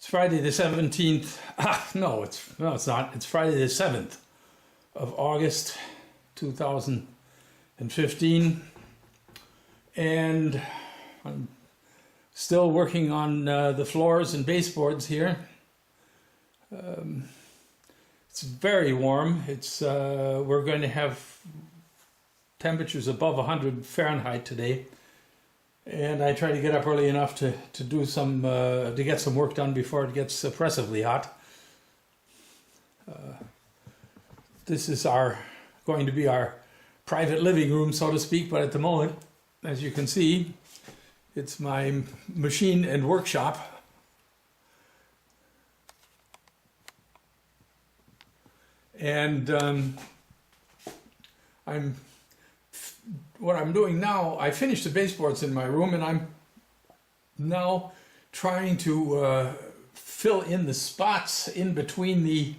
It's Friday the 17th. No, it's not. It's Friday the 7th of August 2015. And I'm still working on the floors and baseboards here. It's very warm. We're going to have temperatures above 100 Fahrenheit today. And I try to get up early enough to do some to get some work done before it gets oppressively hot. This is going to be our private living room, so to speak. But at the moment, as you can see, it's my machine and workshop. And what I'm doing now, I finished the baseboards in my room, and I'm now trying to fill in the spots in between the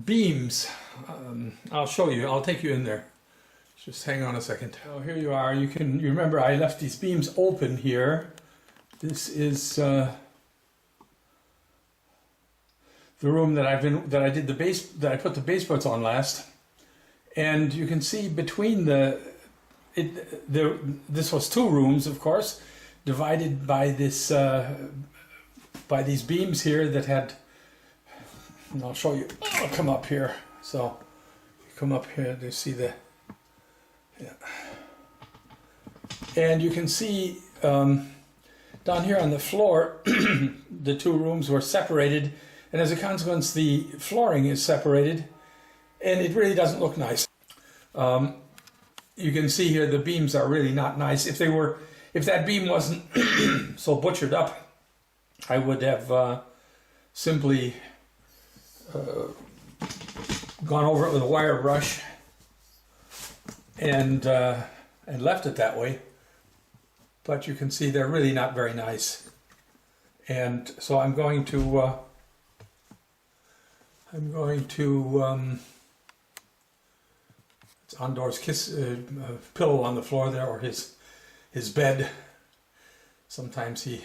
beams. I'll show you. I'll take you in there. Just hang on a second. Oh, here you are. You remember I left these beams open here. This is the room that I put the baseboards on last. And you can see between this was two rooms, of course, divided by this by these beams here that had. And I'll show you. I'll come up here. So you come up here to see the. Yeah. And you can see down here on the floor, the two rooms were separated, and as a consequence, the flooring is separated. And it really doesn't look nice. You can see here the beams are really not nice. If that beam wasn't so butchered up, I would have simply gone over it with a wire brush and left it that way. But you can see they're really not very nice. And so I'm going to it's Andor's pillow on the floor there, or his bed. Sometimes he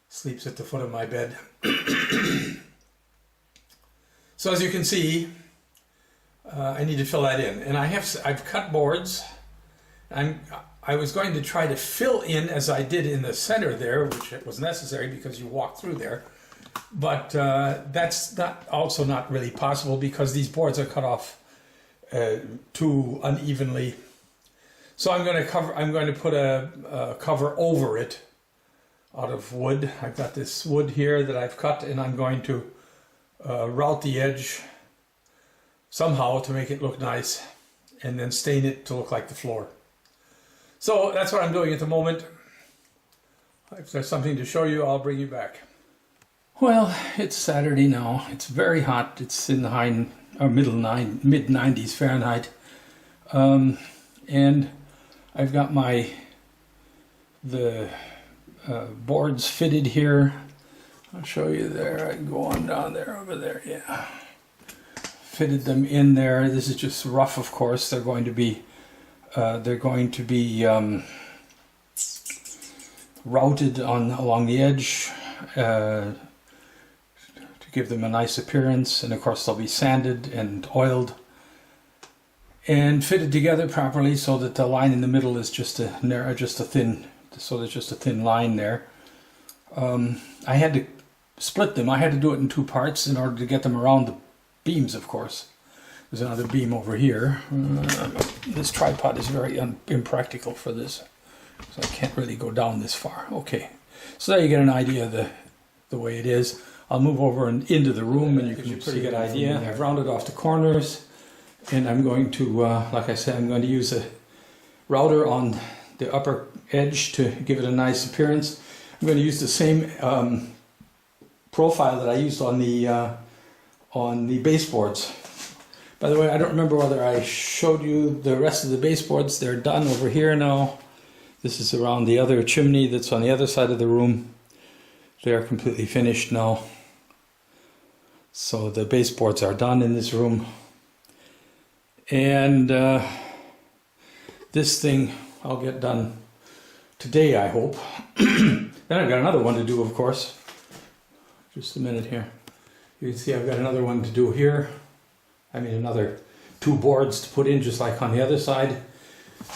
sleeps at the foot of my bed. So as you can see, I need to fill that in, and I've cut boards. I was going to try to fill in as I did in the center there, which was necessary because you walk through there. But that's also not really possible because these boards are cut off too unevenly. So I'm going to put a cover over it out of wood. I've got this wood here that I've cut, and I'm going to route the edge somehow to make it look nice, and then stain it to look like the floor. So that's what I'm doing at the moment. If there's something to show you, I'll bring you back. Well, it's Saturday now. It's very hot. It's in the mid 90s Fahrenheit, and I've got the boards fitted here. I'll show you there. I can go on down there, over there. Yeah, fitted them in there. This is just rough, of course. They're going to be routed along the edge. Give them a nice appearance, and of course they'll be sanded and oiled and fitted together properly so that the line in the middle is just a thin line there. I had to split them. I had to do it in two parts in order to get them around the beams, of course. There's another beam over here. This tripod is very impractical for this, so I can't really go down this far. Okay, so there you get an idea of the way it is. I'll move over and into the room, and you can get a pretty good idea. I've rounded off the corners, and I'm going to, like I said, I'm going to use a router on the upper edge to give it a nice appearance. I'm going to use the same profile that I used on the baseboards. By the way, I don't remember whether I showed you the rest of the baseboards. They're done over here now. This is around the other chimney that's on the other side of the room. They are completely finished now. So the baseboards are done in this room. And this thing I'll get done today, I hope. Then I've got another one to do, of course. Just a minute here. You can see I've got another one to do here. I mean another 2 boards to put in, just like on the other side.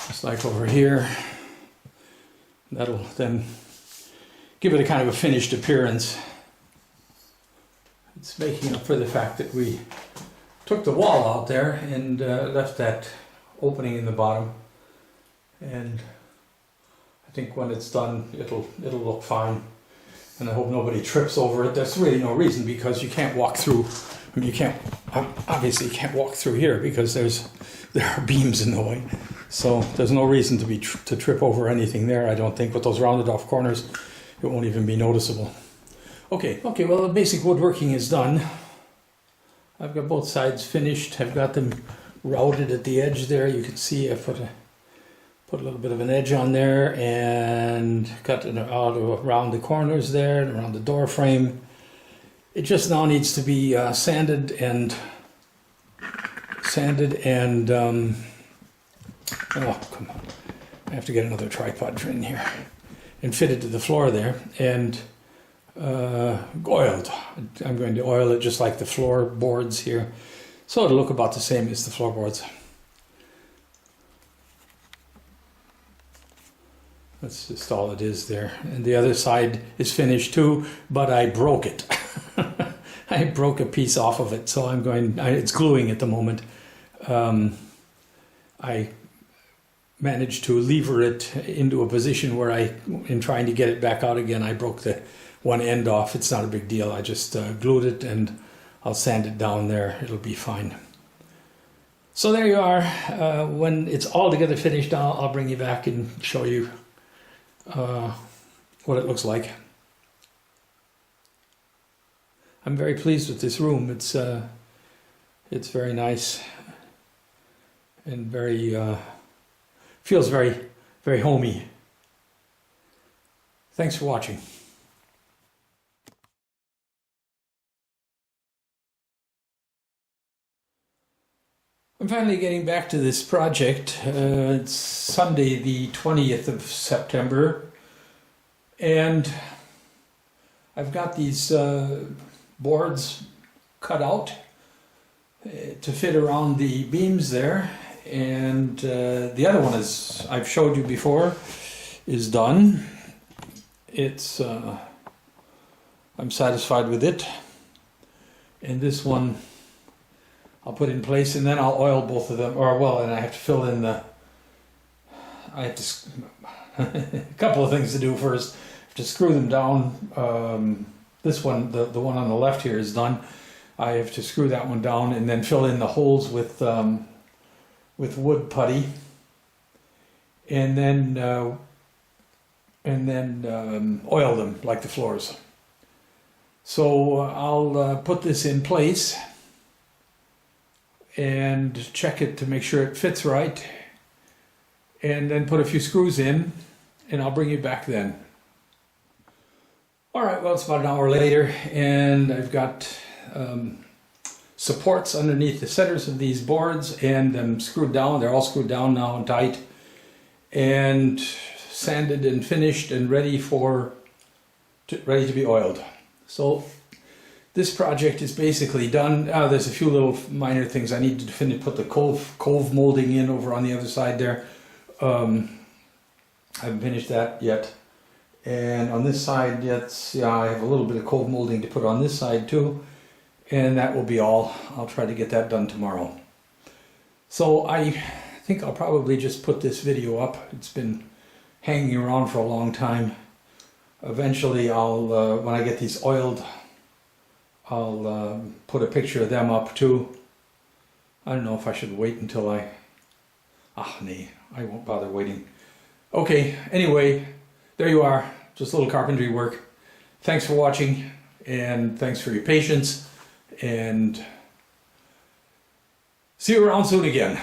Just like over here. That'll then give it a kind of a finished appearance. It's making up for the fact that we took the wall out there and left that opening in the bottom. And I think when it's done, it'll look fine. And I hope nobody trips over it. There's really no reason, because you can't walk through. I mean, obviously you can't walk through here because there are beams in the way. So there's no reason to trip over anything there. I don't think with those rounded off corners, it won't even be noticeable. Okay, well, the basic woodworking is done. I've got both sides finished. I've got them routed at the edge there. You can see I put a little bit of an edge on there and cut it out around the corners there and around the door frame. It just now needs to be sanded and oh, come on. I have to get another tripod in here and fit it to the floor there, and oiled. I'm going to oil it just like the floorboards here, so it'll look about the same as the floorboards. That's just all it is there. And the other side is finished too, but I broke it. I broke a piece off of it, so it's gluing at the moment. I managed to lever it into a position where in trying to get it back out again, I broke the one end off. It's not a big deal. I just glued it, and I'll sand it down there. It'll be fine. So there you are. When it's all together finished, I'll bring you back and show you what it looks like. I'm very pleased with this room. It's very nice and very feels very, very homey. Thanks for watching. I'm finally getting back to this project. It's Sunday the 20th of September, and I've got these boards cut out to fit around the beams there, and the other one, is I've showed you before, is done. It's I'm satisfied with it, and this one I'll put in place, and then I'll oil both of them, and I have to fill in a couple of things to do first. I have to screw them down. This one, the one on the left here, is done. I have to screw that one down and then fill in the holes with wood putty, and then oil them like the floors. So I'll put this in place and check it to make sure it fits right, and then put a few screws in, and I'll bring you back then. All right, well, it's about an hour later, and I've got supports underneath the centers of these boards, and them screwed down. They're all screwed down now and tight, and sanded and finished and ready to be oiled. So this project is basically done. There's a few little minor things I need to finish, put the cove molding in over on the other side there. I haven't finished that yet. And on this side, I have a little bit of cove molding to put on this side too. And that will be all. I'll try to get that done tomorrow. So I think I'll probably just put this video up. It's been hanging around for a long time. Eventually I'll, when I get these oiled, I'll put a picture of them up too. I don't know if I should wait until I won't bother waiting. Okay, anyway, there you are, just a little carpentry work. Thanks for watching, and thanks for your patience, and see you around soon again.